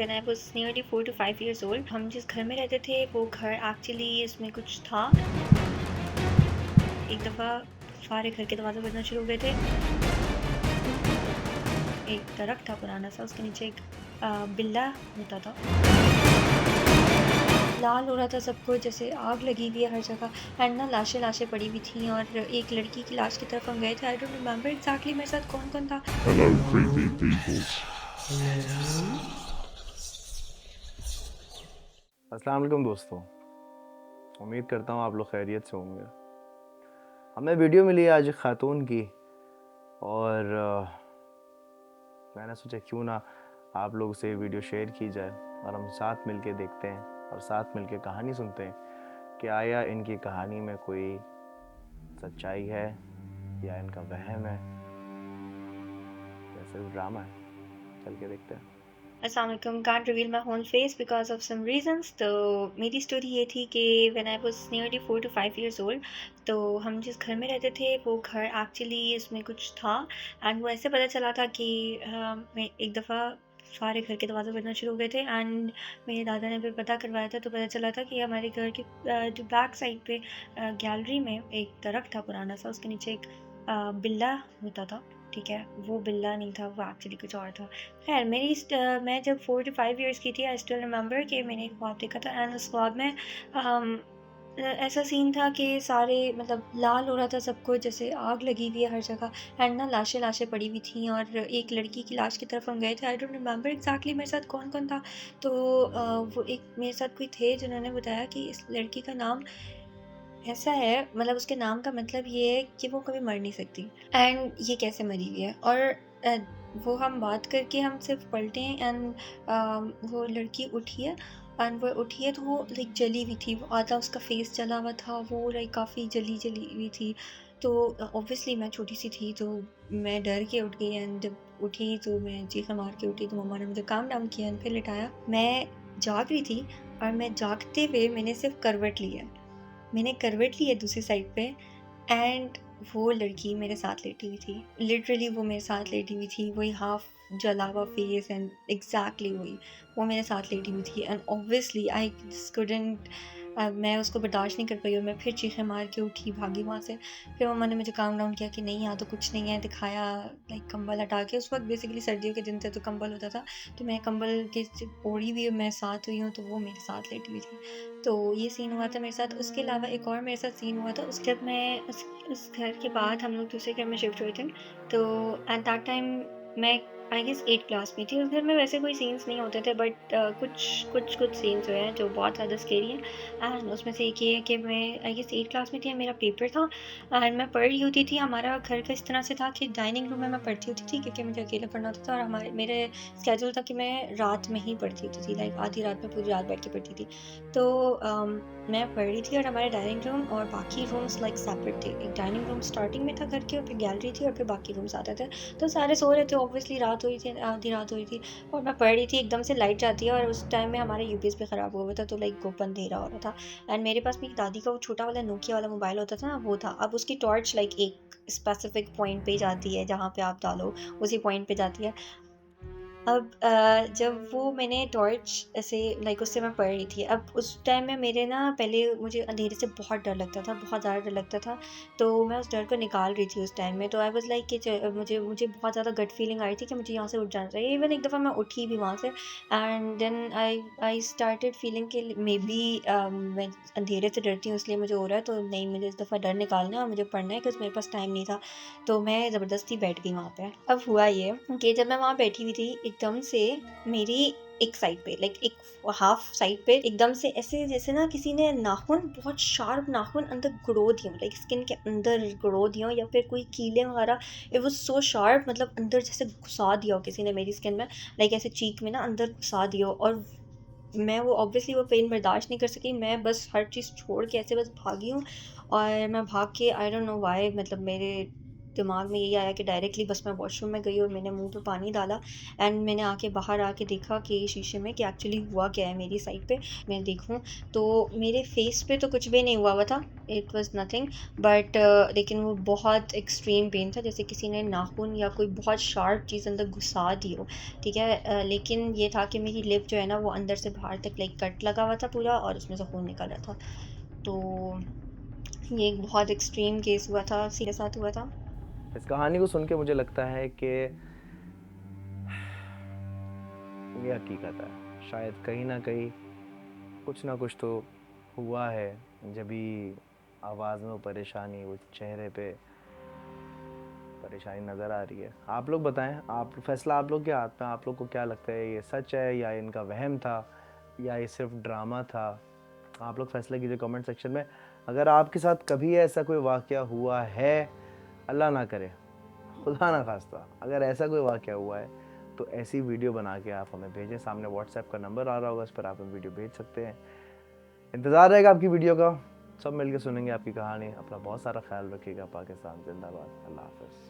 When I was nearly 4 to 5 years old, हम जिस घर में रहते थे वो घर एक्चुअली इसमें कुछ था। एक दफ़ा सारे घर के दरवाजे बजना शुरू हो गए थे। एक दरख्त था पुराना सा, उसके नीचे एक बिल्ला होता था। लाल हो रहा था सब कुछ, जैसे आग लगी हुई है हर जगह। एंड ना लाशें लाशें पड़ी हुई थी और एक लड़की की लाश की तरफ हम गए थे। आई डोंट रिमेम्बर एग्जैक्टली मेरे साथ कौन कौन था। Hello, creepy people. अस्सलाम वालेकुम दोस्तों। उम्मीद करता हूँ आप लोग खैरियत से होंगे। हमें वीडियो मिली है आज एक खातून की और मैंने सोचा क्यों ना आप लोग से वीडियो शेयर की जाए और हम साथ मिलके देखते हैं और साथ मिलके कहानी सुनते हैं कि आया इनकी कहानी में कोई सच्चाई है या इनका वहम है या सिर्फ ड्रामा है। चल के देखते हैं। अस्सलाम वालेकुम। Can't reveal my whole face because of some reasons. तो मेरी स्टोरी ये थी कि when I was nearly 4 to 5 years old, तो हम जिस घर में रहते थे वो घर एक्चुअली इसमें कुछ था। एंड वो ऐसे पता चला था कि मैं एक दफ़ा सारे घर के दरवाजे बजना शुरू हो गए थे। एंड मेरे दादा ने फिर पता करवाया था, तो पता चला था कि हमारे घर के जो बैक साइड पे गैलरी में एक दरख्त था पुराना सा, उसके नीचे एक बिल्ला होता था। ठीक है, वो बिल्ला नहीं था, वो एक्चुअली कुछ और था। खैर मैं जब 4 to 5 years की थी, आई स्टिल रिमेंबर कि मैंने एक ख्वाब देखा था। एंड उस ख्वाब में ऐसा सीन था कि सारे मतलब लाल हो रहा था सब कुछ, जैसे आग लगी हुई है हर जगह। एंड ना लाशें लाशें पड़ी हुई थी और एक लड़की की लाश की तरफ हम गए थे। आई डोंट रिमेम्बर एग्जैक्टली मेरे साथ कौन कौन था। तो वो एक मेरे साथ कोई थे जिन्होंने बताया कि इस लड़की का नाम ऐसा है, मतलब उसके नाम का मतलब ये है कि वो कभी मर नहीं सकती। एंड ये कैसे मरी हुई है। और अ, वो हम बात करके हम सिर्फ पलटे एंड वो लड़की उठी है। एंड वो उठी है तो वो लाइक जली हुई थी, वो आधा उसका फेस जला हुआ था, वो लाइक काफ़ी जली जली हुई थी। तो ऑब्वियसली मैं छोटी सी थी, तो मैं डर के उठ गई। एंड जब उठी तो मैं चीखा मार के उठी, तो मम्मा ने मुझे काम डाउन किया एंड फिर लिटाया। मैं जाग रही थी और मैं जागते हुए मैंने सिर्फ करवट ली है। मैंने करवट ली है दूसरी साइड पे। एंड वो लड़की मेरे साथ लेटी हुई थी। लिटरली वो मेरे साथ लेटी हुई थी, वही हाफ जला हुआ फेस एंड एग्जैक्टली वही वो मेरे साथ लेटी हुई थी। एंड ऑब्वियसली आई कुडंट, मैं उसको बर्दाश्त नहीं कर पाई और मैं फिर चीखें मार के उठी, भागी वहाँ से। फिर मम्मा ने मुझे काम डाउन किया कि नहीं यहाँ तो कुछ नहीं है, दिखाया लाइक कंबल हटा के। उस वक्त बेसिकली सर्दियों के दिन थे तो कंबल होता था, तो मैं कंबल के ओढ़ी हुई मैं साथ हुई हूँ, तो वो मेरे साथ लेटी हुई थी। तो ये सीन हुआ था मेरे साथ। उसके अलावा एक और मेरे साथ सीन हुआ था, उस जब मैं उस घर के बाद हम लोग दूसरे घर में शिफ्ट हुए थे। तो एट दैट टाइम मैं आई गेस 8 क्लास में थी। उस घर में वैसे कोई सीन्स नहीं होते थे, बट कुछ सीन्स हुए हैं जो बहुत ज़्यादा स्केरी हैं। एंड उसमें से एक ये है कि मैं आई गेस 8 क्लास में थी, मेरा पेपर था एंड मैं पढ़ रही होती थी। हमारा घर का इस तरह से था कि डाइनिंग रूम में मैं पढ़ती होती थी क्योंकि मुझे अकेले पढ़ना होता था, और मेरे स्केड्यूल था कि मैं रात में ही पढ़ती होती थी, लाइक आधी रात में पूरी रात बैठ के पढ़ती थी। तो मैं पढ़ रही थी और हमारे डाइनिंग रूम और बाकी रूम्स लाइक सेपरेट थे। एक डाइनिंग रूम स्टार्टिंग में था घर के, और फिर गैलरी थी और फिर बाकी रूम्स आते थे। तो सारे सो रहे थे, ऑब्वियसली रात हुई थी, आधी रात हुई थी और मैं पढ़ रही थी। एकदम से लाइट जाती है और उस टाइम में हमारा यूपीएस भी ख़राब हुआ था, तो लाइक वो अंधेरा हो रहा था। एंड मेरे पास मेरी दादी का वो छोटा वाला नोकिया वाला मोबाइल होता था ना, वो था। अब उसकी टॉर्च लाइक एक स्पेसिफिक पॉइंट पे जाती है, जहाँ पे आप डालो उसी पॉइंट पे जाती है। अब जब वो मैंने टॉर्च ऐसे लाइक उससे मैं पढ़ रही थी। अब उस टाइम में मेरे ना पहले मुझे अंधेरे से बहुत डर लगता था, बहुत ज़्यादा डर लगता था। तो मैं उस डर को निकाल रही थी उस टाइम में। तो आई वाज़ लाइक कि मुझे मुझे बहुत ज़्यादा गट फीलिंग आ रही थी कि मुझे यहाँ से उठ जाना चाहिए। इवन एक दफ़ा मैं उठी भी वहाँ से। And then I started feeling कि मे बी मैं अंधेरे से डरती हूँ इसलिए मुझे हो रहा है, तो नहीं, मुझे इस दफ़ा डर निकालना है और मुझे पढ़ना है, बिकॉज़ मेरे पास टाइम नहीं था। तो मैं ज़बरदस्ती बैठ गई वहाँ पे। अब हुआ ये कि जब मैं वहाँ बैठी हुई थी, एकदम से मेरी एक साइड पे लाइक एक हाफ साइड पे एकदम से ऐसे जैसे ना किसी ने नाखून, बहुत शार्प नाखून अंदर गुड़ो दिए, लाइक स्किन के अंदर गुड़ो दिया, या फिर कोई कीले वगैरह। इट वाज सो शार्प, मतलब अंदर जैसे घुसा दिया हो किसी ने मेरी स्किन में, लाइक ऐसे चीक में ना अंदर घुसा दिया हो। और मैं वो ऑब्वियसली वो पेन बर्दाश्त नहीं कर सकी। मैं बस हर चीज़ छोड़ के ऐसे बस भागी हूँ। और मैं भाग के आई डोंट नो व्हाई, मतलब मेरे दिमाग में यही आया कि डायरेक्टली बस मैं वॉशरूम में गई और मैंने मुंह पे पानी डाला एंड मैंने आके बाहर आके देखा कि शीशे में कि एक्चुअली हुआ क्या है मेरी साइड पे मैं देखूं तो मेरे फेस पे तो कुछ भी नहीं हुआ था, इट वाज नथिंग बट लेकिन वो बहुत एक्सट्रीम पेन था जैसे किसी ने नाखून या कोई बहुत शार्प चीज़ अंदर घुसा दी हो। ठीक है, लेकिन ये था कि मेरी लिप जो है ना वो अंदर से बाहर तक लाइक कट लगा हुआ था पूरा और उसमें से खून निकल रहा था। तो ये एक बहुत एक्सट्रीम केस हुआ था, सीधे साथ हुआ था। इस कहानी को सुन के मुझे लगता है कि ये हकीकत है, शायद कहीं ना कहीं कुछ ना कुछ तो हुआ है, जब भी आवाज़ में वो परेशानी, वो चेहरे पे परेशानी नज़र आ रही है। आप लोग बताएं, आप फैसला आप लोग के हाथ में, आप लोग को क्या लगता है, ये सच है या इनका वहम था या ये सिर्फ ड्रामा था? आप लोग फैसला कीजिए कमेंट सेक्शन में। अगर आपके साथ कभी ऐसा कोई वाक़या हुआ है, अल्लाह ना करे, खुदा ना खास्ता, अगर ऐसा कोई वाक़या हुआ है तो ऐसी वीडियो बना के आप हमें भेजें। सामने व्हाट्सएप का नंबर आ रहा होगा, इस पर आप हमें वीडियो भेज सकते हैं। इंतज़ार रहेगा आपकी वीडियो का, सब मिलकर सुनेंगे आपकी कहानी। अपना बहुत सारा ख्याल रखिएगा। पाकिस्तान जिंदाबाद। अल्लाह हाफ़िज़।